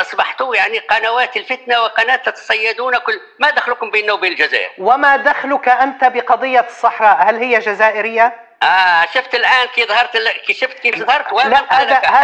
أصبحتوا يعني قنوات الفتنة وقناة تتصيدون كل ما دخلكم بيننا وبين الجزائر. وما دخلك أنت بقضية الصحراء؟ هل هي جزائرية؟ شفت الآن كي ظهرت، كشفت كيف ظهرت. لا،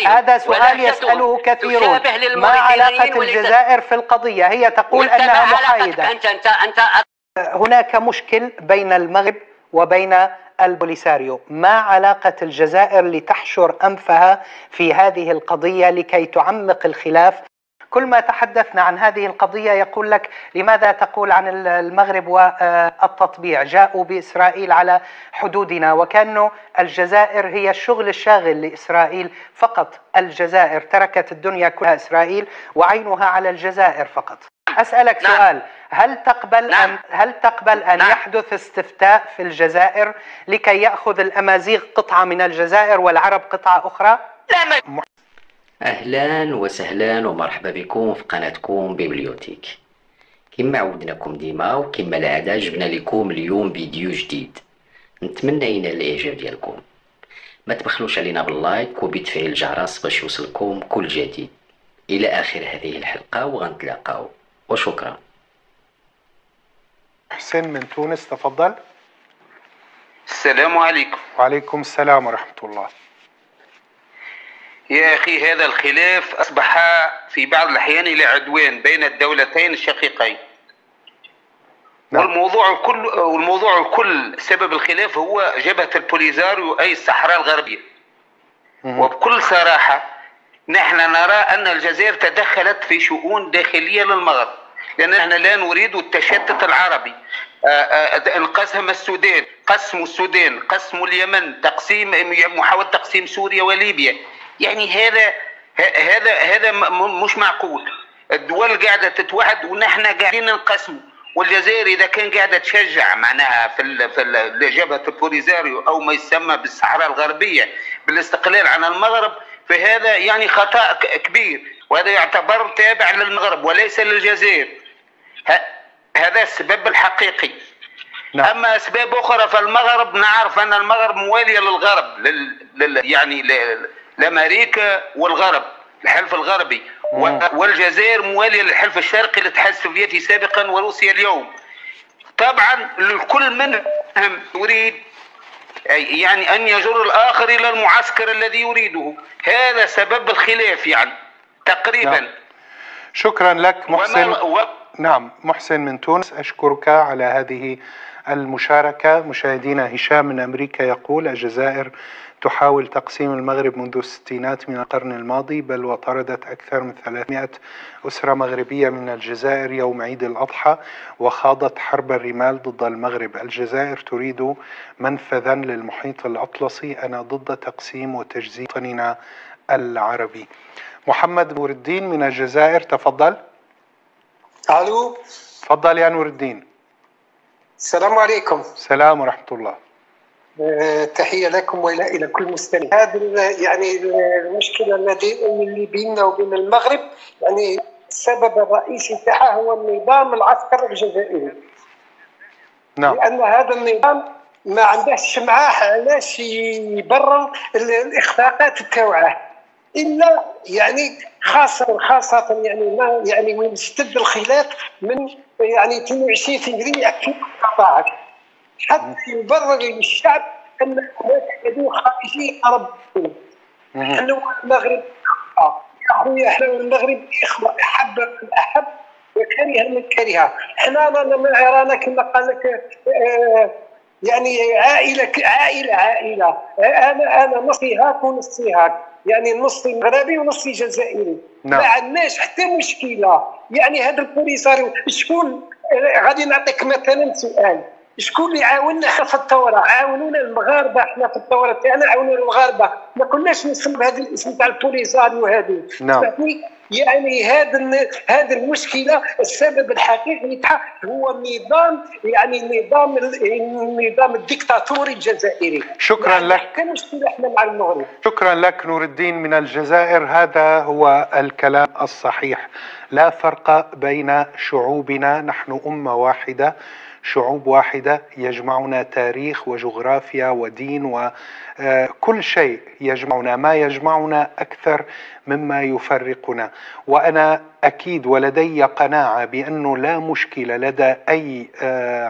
هذا سؤال يسأله كثيرون. ما علاقة الجزائر في القضية؟ هي تقول أنها محايدة. أنت هناك مشكل بين المغرب وبين البوليساريو. ما علاقة الجزائر لتحشر أنفها في هذه القضية لكي تعمق الخلاف؟ كل ما تحدثنا عن هذه القضية يقول لك لماذا تقول عن المغرب والتطبيع؟ جاءوا بإسرائيل على حدودنا، وكأنه الجزائر هي الشغل الشاغل لإسرائيل فقط. الجزائر تركت الدنيا كلها إسرائيل وعينها على الجزائر فقط. أسألك سؤال، هل تقبل أن يحدث استفتاء في الجزائر لكي يأخذ الأمازيغ قطعة من الجزائر والعرب قطعة أخرى؟ لا. أهلا وسهلا ومرحبا بكم في قناتكم بيبليوتيك. كما عودناكم ديما وكما العادة جبنا لكم اليوم فيديو جديد. نتمنى ينال الإعجاب ديالكم. ما تبخلوش علينا باللايك وبتفعيل الجرس باش يوصلكم كل جديد. إلى آخر هذه الحلقة وغنتلاقاو وشكرا. حسين من تونس تفضل. السلام عليكم. وعليكم السلام ورحمة الله. يا أخي، هذا الخلاف أصبح في بعض الأحيان إلى عدوان بين الدولتين الشقيقين. والموضوع الكل سبب الخلاف هو جبهة البوليزاريو أي الصحراء الغربية. وبكل صراحة نحن نرى أن الجزائر تدخلت في شؤون داخلية للمغرب، لأن نحن لا نريد التشتت العربي. انقسم السودان، قسم السودان، قسم اليمن، محاولة تقسيم سوريا وليبيا. يعني هذا مش معقول. الدول قاعدة تتوحد ونحن قاعدين ننقسم. والجزائر إذا كان قاعدة تشجع معناها في جبهة البوليزاريو أو ما يسمى بالصحراء الغربية بالاستقلال عن المغرب، فهذا يعني خطأ كبير، وهذا يعتبر تابع للمغرب وليس للجزائر. هذا السبب الحقيقي. أما أسباب أخرى فالمغرب نعرف أن المغرب موالية للغرب، يعني لأمريكا والغرب، الحلف الغربي. والجزائر موالية للحلف الشرقي للاتحاد السوفيتي سابقا وروسيا اليوم. طبعا الكل منهم يريد يعني أن يجر الآخر إلى المعسكر الذي يريده. هذا سبب الخلاف يعني تقريبا. شكرا لك محسن. نعم، محسن من تونس، أشكرك على هذه المشاركة. مشاهدينا، هشام من أمريكا يقول: الجزائر تحاول تقسيم المغرب منذ الستينات من القرن الماضي، بل وطردت أكثر من 300 أسرة مغربية من الجزائر يوم عيد الأضحى، وخاضت حرب الرمال ضد المغرب. الجزائر تريد منفذا للمحيط الأطلسي. أنا ضد تقسيم وتجزيء وطننا العربي. محمد نور الدين من الجزائر تفضل. الو، تفضل يا نور الدين. السلام عليكم. السلام ورحمة الله. تحية لكم وإلى كل مستمع. هذا يعني المشكلة اللي بيننا وبين المغرب، يعني السبب الرئيسي تاعها هو النظام العسكري الجزائري. نعم. لأن هذا النظام ما عندهش معاه علاش يبرر الإخفاقات تاعه، إلا يعني خاصة يعني ما يعني وين اشتد الخلاف من يعني 22 فبراير 2019 حتى يبرر للشعب ان هناك حدود خارجيه غربيه. احنا المغرب يا اخويا، احنا المغرب اخوه، احب من احب وكره من كره. احنا رانا كما قال لك يعني عائله. انا نصي هاك ونصي هاك، يعني نصي مغربي ونصي جزائري. ما عندناش حتى مشكله. يعني هذا البوليساريو شكون؟ غادي نعطيك مثلا سؤال: شكون اللي عاوننا احنا في الثوره؟ عاونونا المغاربه. احنا في الثوره تاعنا عاونونا المغاربه، ما كناش نسمى بهذا الاسم تاع البوليساريو هذه. يعني هذا المشكله السبب الحقيقي تاعها هو النظام، يعني النظام الديكتاتوري الجزائري. شكرا لك. كان مشكله احنا مع المغرب. شكرا لك نور الدين من الجزائر. هذا هو الكلام الصحيح. لا فرق بين شعوبنا، نحن أمة واحدة، شعوب واحدة، يجمعنا تاريخ وجغرافيا ودين وكل شيء يجمعنا، ما يجمعنا أكثر مما يفرقنا. وأنا أكيد ولدي قناعة بأنه لا مشكلة لدى أي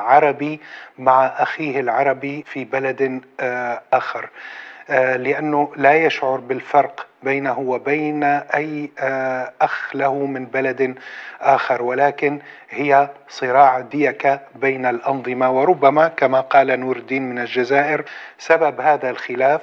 عربي مع أخيه العربي في بلد آخر، لأنه لا يشعر بالفرق بينه وبين أي أخ له من بلد آخر، ولكن هي صراع ديكة بين الأنظمة. وربما كما قال نور الدين من الجزائر سبب هذا الخلاف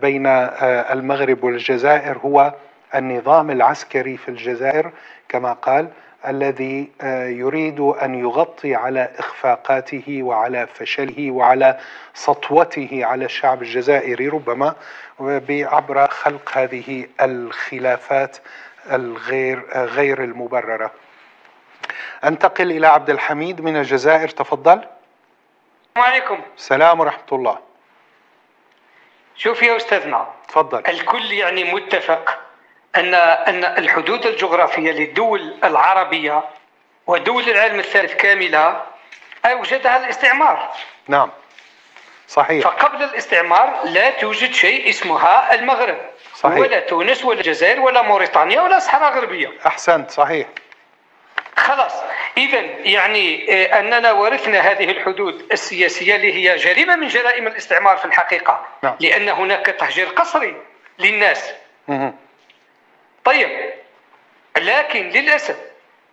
بين المغرب والجزائر هو النظام العسكري في الجزائر كما قال، الذي يريد أن يغطي على إخفاقاته وعلى فشله وعلى سطوته على الشعب الجزائري، ربما عبر خلق هذه الخلافات غير المبررة. أنتقل إلى عبد الحميد من الجزائر، تفضل. السلام عليكم. السلام ورحمة الله. شوف يا أستاذنا، تفضل. الكل يعني متفق أن الحدود الجغرافية للدول العربية ودول العالم الثالث كاملة أوجدها الاستعمار. نعم صحيح. فقبل الاستعمار لا توجد شيء اسمها المغرب، صحيح. ولا تونس ولا الجزائر ولا موريتانيا ولا الصحراء الغربية. أحسنت، صحيح. خلاص، إذا يعني أننا ورثنا هذه الحدود السياسية اللي هي جريمة من جرائم الاستعمار في الحقيقة. نعم. لأن هناك تهجير قسري للناس. طيب، لكن للأسف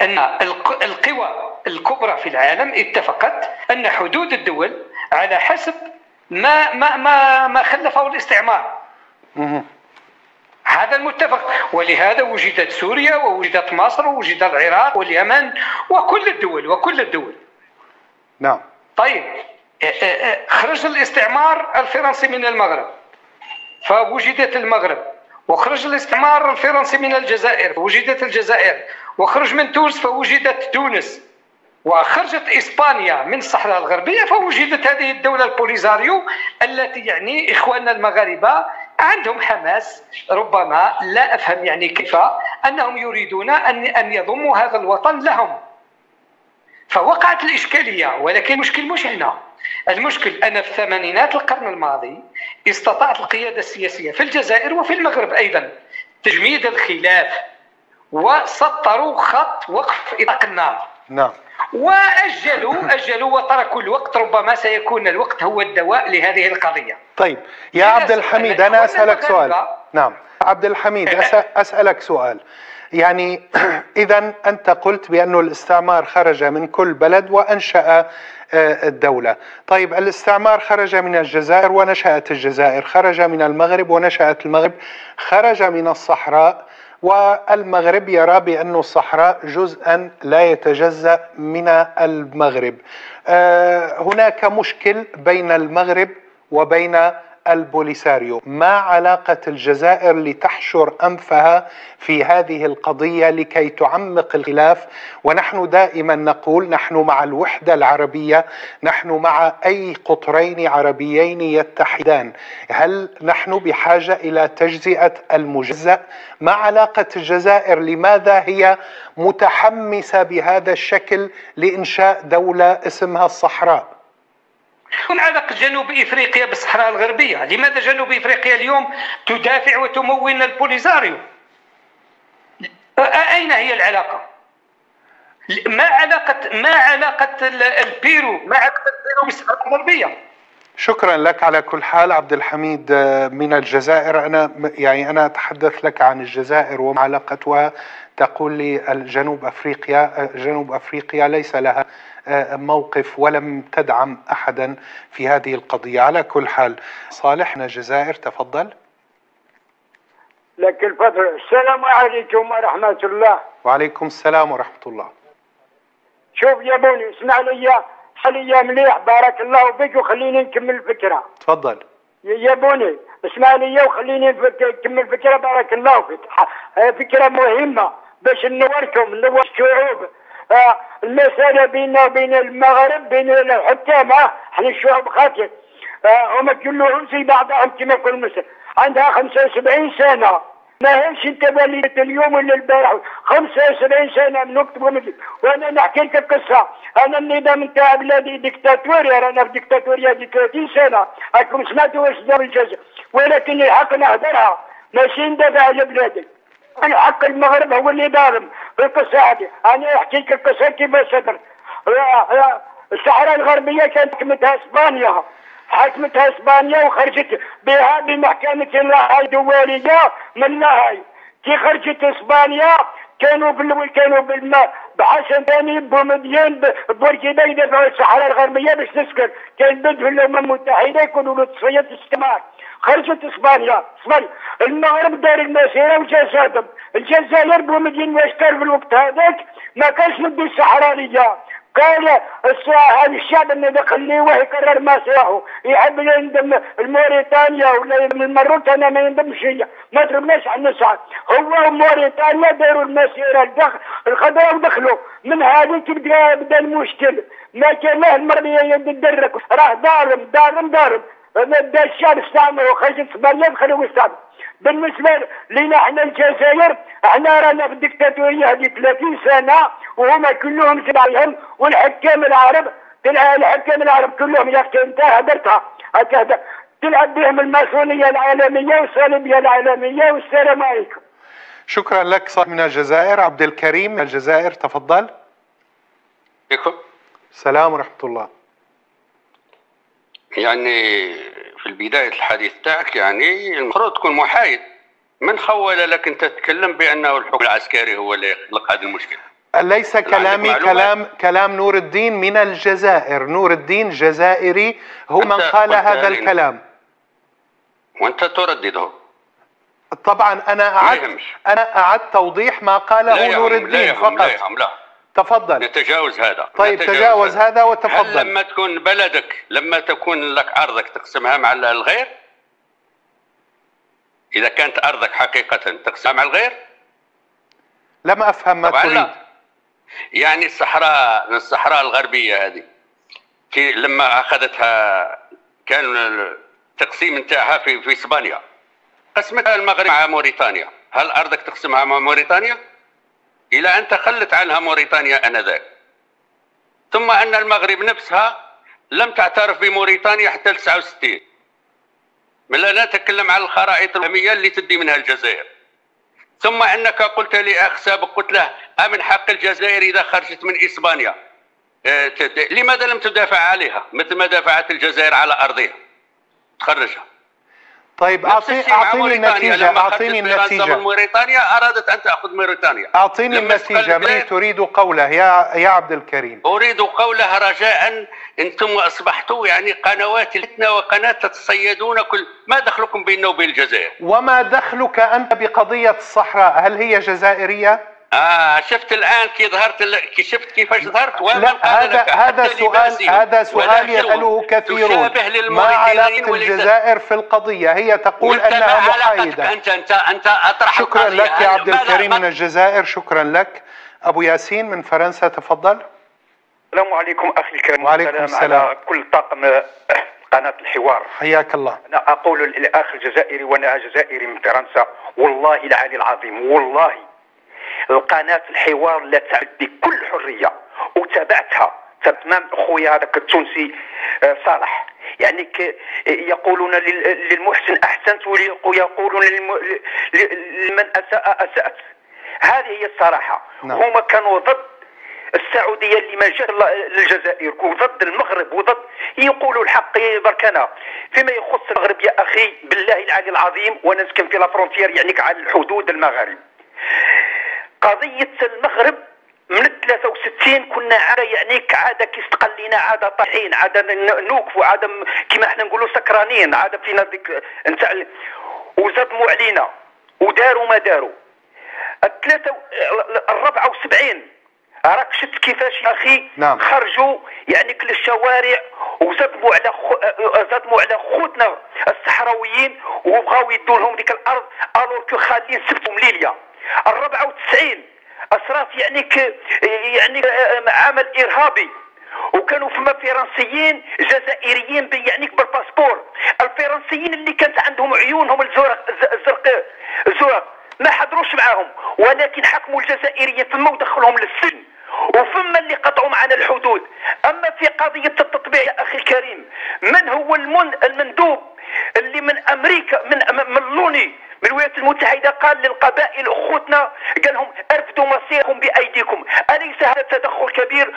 أن القوى الكبرى في العالم اتفقت أن حدود الدول على حسب ما خلفه الاستعمار. هذا المتفق، ولهذا وجدت سوريا ووجدت مصر ووجد العراق واليمن وكل الدول. نعم. طيب، خرج الاستعمار الفرنسي من المغرب فوجدت المغرب، وخرج الاستعمار الفرنسي من الجزائر فوجدت الجزائر، وخرج من تونس فوجدت تونس، وخرجت إسبانيا من الصحراء الغربية فوجدت هذه الدولة البوليزاريو التي يعني إخواننا المغاربة عندهم حماس، ربما لا أفهم يعني كيف أنهم يريدون أن يضموا هذا الوطن لهم. فوقعت الإشكالية، ولكن المشكل مش هنا. المشكل أن في الثمانينات القرن الماضي استطاعت القيادة السياسية في الجزائر وفي المغرب أيضا تجميد الخلاف، وسطروا خط وقف إطلاق النار. نعم. وأجلوا وتركوا الوقت، ربما سيكون الوقت هو الدواء لهذه القضية. طيب يا عبد الحميد، أنا أسألك سؤال. نعم عبد الحميد، أسألك سؤال. يعني إذا أنت قلت بأن الاستعمار خرج من كل بلد وأنشأ الدولة. طيب الاستعمار خرج من الجزائر ونشأت الجزائر، خرج من المغرب ونشأت المغرب، خرج من الصحراء، والمغرب يرى بأن الصحراء جزءا لا يتجزأ من المغرب. هناك مشكل بين المغرب وبين البوليساريو. ما علاقة الجزائر لتحشر أنفها في هذه القضية لكي تعمق الخلاف؟ ونحن دائما نقول نحن مع الوحدة العربية، نحن مع أي قطرين عربيين يتحدان. هل نحن بحاجة إلى تجزئة المجزأ؟ ما علاقة الجزائر؟ لماذا هي متحمسة بهذا الشكل لإنشاء دولة اسمها الصحراء؟ علاقة جنوب إفريقيا بالصحراء الغربية؟ لماذا جنوب إفريقيا اليوم تدافع وتمول البوليزاريو؟ أين هي العلاقة؟ ما علاقة البيرو بالصحراء الغربية؟ شكرا لك. على كل حال عبد الحميد من الجزائر، أنا أتحدث لك عن الجزائر وعلاقتها. تقول لي جنوب أفريقيا ليس لها موقف ولم تدعم أحدا في هذه القضية. على كل حال صالح من الجزائر، تفضل. لك الفضل. السلام عليكم ورحمة الله. وعليكم السلام ورحمة الله. شوف يا بوني، اسمع لي حاليا مليح، بارك الله فيك، وخليني نكمل الفكرة. تفضل يا بوني، اسمع لي وخليني نكمل الفكرة، بارك الله فيك. فكرة مهمة باش نور الشعوب. المسألة بيننا وبين المغرب، بين الحكام، احنا الشعوب خاطر وما كلهم زي بعضهم كما يقول مثلا. عندها 75 سنة ماهيش انت وليت اليوم ولا البارح 25 سنه من وقت ولدت. وانا نحكي لك القصه. انا النظام نتاع بلادي ديكتاتوري، رانا في ديكتاتوريه دي 30 سنه. راكم سمعتوا واش دار الجزائر، ولكن الحق نهدرها ماشي ندافع على بلادي. الحق المغرب هو اللي ظالم في القصه هذه. انا نحكي لك القصه كيفاش صدر. الصحراء الغربيه كانت حكمتها اسبانيا، حكمتها اسبانيا وخرجت بها بمحكمة اللاهاي الدولية من لاهاي. كي خرجت اسبانيا كانوا في الاول كانوا بالماء بحسن ثاني بومدين بوركينا يدافعوا الصحراء الغربية باش تسكن. كان بد في الامم المتحدة يكونوا له تصفية استعمار. خرجت اسبانيا المغرب دار المسيرة وجا الجزائر بومدين واشتر في الوقت هذاك ما كانش مدي الصحراء. قال هذا الشعب اللي خليه يكرر مصيره، يحب يندم الموريتانيا ولا المروك. انا ما يندمش هي، ما ضربناش على النسعة. هو موريتانيا داروا المسيره الخضراء ودخلوا من هذيك بدا المشكل. ما كان المرميه يدرك راه ضارب بدا الشعب استعمر وخرجت اسبانيا دخلوا يستعمر. بالنسبه لنا احنا الجزائر احنا رانا في الدكتاتوريه هذه 30 سنه وهما كلهم تبعهم. والحكام العرب كلهم يا اخي انت هدرتها هكذا تلعب بهم الماسونيه العالميه والصليبيه العالميه. والسلام عليكم. شكرا لك صاحب من الجزائر. عبد الكريم من الجزائر تفضل. عليكم السلام ورحمه الله. يعني في البداية الحديث تاعك يعني المفروض تكون محايد. من خول لك انت تتكلم بانه الحكم العسكري هو اللي يخلق هذه المشكله؟ ليس كلامي كلام نور الدين من الجزائر. نور الدين جزائري هو من قال هذا الكلام وانت تردده. طبعا انا اعدت توضيح ما قاله نور الدين فقط. لا تفضل. نتجاوز هذا. طيب تجاوز هذا وتفضل. هل لما تكون بلدك لما تكون لك ارضك تقسمها مع الغير؟ اذا كانت ارضك حقيقه تقسمها مع الغير؟ لم افهم ما تريد. لا. يعني الصحراء الغربيه هذه لما اخذتها كان التقسيم نتاعها في اسبانيا، قسمتها المغرب مع موريتانيا. هل ارضك تقسمها مع موريتانيا؟ الى ان تخلت عنها موريتانيا انذاك. ثم ان المغرب نفسها لم تعترف بموريتانيا حتى 69. من لا نتكلم عن الخرائط الوهميه اللي تدي منها الجزائر. ثم انك قلت لي اخ سابق، قلت له من حق الجزائر اذا خرجت من اسبانيا لماذا لم تدافع عليها مثل ما دافعت الجزائر على ارضها تخرجها؟ طيب اعطيني النتيجه. موريتانيا ارادت ان تاخذ موريتانيا. اعطيني النتيجه. ما تريد قوله يا عبد الكريم؟ اريد قوله رجاء. انتم اصبحتوا يعني قنوات الفتنه وقناه تتصيدون كل ما دخلكم بيننا وبين الجزائر. وما دخلك انت بقضيه الصحراء؟ هل هي جزائريه؟ شفت الان كي شفت كيفاش ظهرت. هذا سؤال يسأله كثيرون. ما علاقة الجزائر في القضية؟ هي تقول انها محايدة. انت اطرح. شكرا لك يا عبد الكريم من الجزائر. شكرا لك. ابو ياسين من فرنسا تفضل. السلام عليكم اخي الكريم. وعليكم السلام على كل طاقم قناة الحوار. حياك الله. انا اقول للاخ الجزائري وانا جزائري من فرنسا، والله العلي العظيم والله القناة الحوار لا تعد بكل حرية وتابعتها تمام. خويا هذاك التونسي صالح يعني يقولون للمحسن احسنت ويقولون لمن اساء اسأت. هذه هي الصراحة. هما كانوا ضد السعودية اللي ما جات للجزائر وضد المغرب وضد يقولوا الحق بركنا. فيما يخص المغرب يا اخي بالله العلي العظيم، وانا نسكن في لافرونتيير يعني على الحدود المغرب. قضية المغرب من 63 كنا عادة يعني عادة كيستقلينا عادة طايحين عادة نوقفوا عادة كما احنا نقولوا سكرانين عادة فينا ذيك نتاع وزدموا علينا وداروا ما داروا. 74 راك شفت كيفاش يا اخي خرجوا يعني كل الشوارع وزدموا على خوتنا الصحراويين وبغاو يدوا لهم ديك الارض الور كو خالين سبتهم ليليا. 94 اصرات يعني عمل ارهابي وكانوا فما فرنسيين جزائريين يعني بالباسبور. الفرنسيين اللي كانت عندهم عيونهم الزرق ما حضروش معاهم، ولكن حكموا الجزائريين ثم ودخلهم للسجن، وثم اللي قطعوا معنا الحدود. اما في قضيه التطبيع يا اخي الكريم، من هو المندوب اللي من امريكا من لوني من الولايات المتحده قال للقبائل اخوتنا، قال لهم ارفدوا مصيركم بايديكم؟ اليس هذا تدخل كبير؟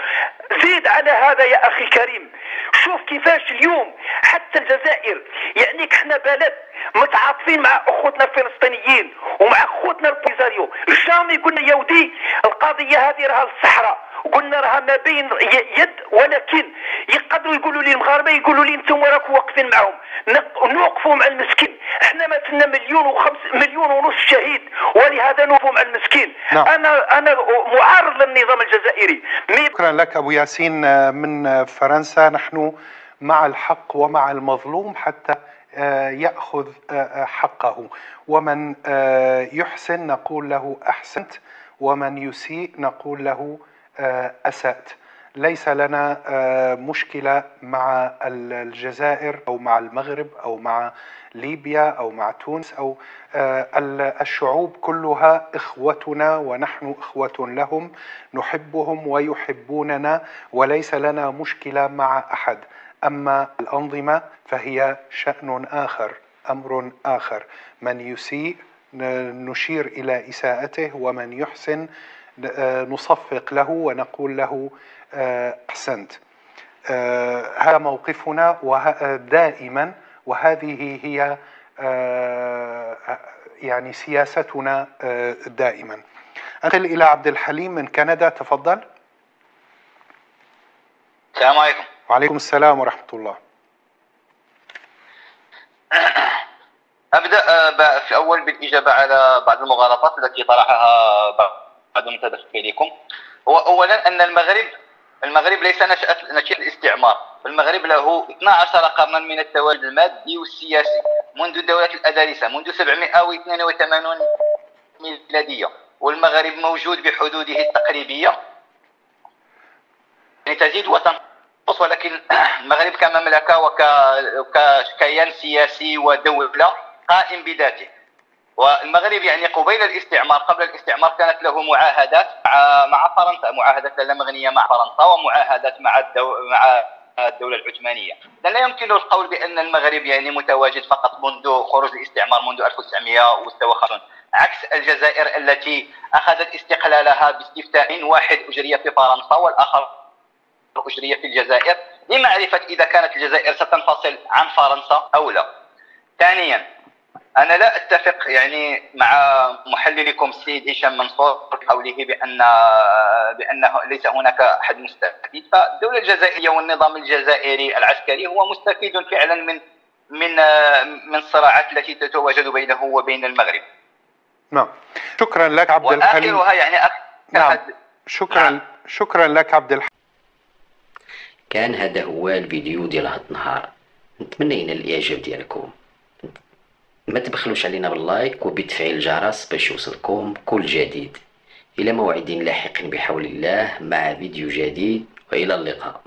زيد على هذا يا اخي الكريم، شوف كيفاش اليوم حتى الجزائر، يعني احنا بلد متعاطفين مع اخوتنا الفلسطينيين ومع اخوتنا البوليزاريو. جامي قلنا يا ودي القضيه هذه راها الصحراء، قلنا راها ما بين يد، ولكن يقدروا يقولوا لي المغاربه، يقولوا لي انتم راكم واقفين معهم، نوقفوا مع المسكين. احنا مثلنا مليون ونص شهيد، ولهذا نوقفوا مع المسكين. نعم. انا معارض للنظام الجزائري. شكرا لك ابو ياسين من فرنسا. نحن مع الحق ومع المظلوم حتى يأخذ حقه، ومن يحسن نقول له أحسنت، ومن يسيء نقول له أسأت. ليس لنا مشكلة مع الجزائر أو مع المغرب أو مع ليبيا أو مع تونس أو الشعوب كلها إخوتنا ونحن إخوة لهم، نحبهم ويحبوننا، وليس لنا مشكلة مع أحد. أما الأنظمة فهي شأن آخر، أمر آخر. من يسيء نشير إلى إساءته، ومن يحسن نصفق له ونقول له أحسنت. هذا موقفنا دائما، وهذه هي يعني سياستنا دائما. أنقل إلى عبد الحليم من كندا، تفضل. السلام عليكم. وعليكم السلام ورحمة الله. أبدأ في الأول بالإجابة على بعض المغالطات التي طرحها بعض المتدخلين. هو أولا أن المغرب ليس نشأة الاستعمار. المغرب له 12 قرنا من التواجد المادي والسياسي منذ الدولة الأندلسية، منذ 782 ميلادية، والمغرب موجود بحدوده التقريبية، يعني تزيد وتنقص، ولكن المغرب كمملكة وكيان سياسي ودولة قائم بذاته. والمغرب يعني قبيل الاستعمار، قبل الاستعمار كانت له معاهدات مع فرنسا، معاهدات اللامغنية مع فرنسا، ومعاهدات مع الدولة العثمانية. لا يمكن القول بأن المغرب يعني متواجد فقط منذ خروج الاستعمار منذ 1956، عكس الجزائر التي أخذت استقلالها باستفتاء واحد أجري في فرنسا والآخر أجري في الجزائر، لمعرفة إذا كانت الجزائر ستنفصل عن فرنسا أو لا. ثانيا، أنا لا أتفق يعني مع محللكم السيد هشام منصور قوله بأنه ليس هناك أحد مستفيد. فالدولة الجزائرية والنظام الجزائري العسكري هو مستفيد فعلا من الصراعات التي تتواجد بينه وبين المغرب. نعم، شكرا لك عبد الحليم. وآخرها يعني نعم، شكرا لك عبد الحليم. كان هذا هو الفيديو ديال هاد النهار، نتمنى ينال الاعجاب ديالكم. ما تبخلوش علينا باللايك وبتفعيل الجرس باش يوصلكم كل جديد. الى موعد لاحق بحول الله مع فيديو جديد، والى اللقاء.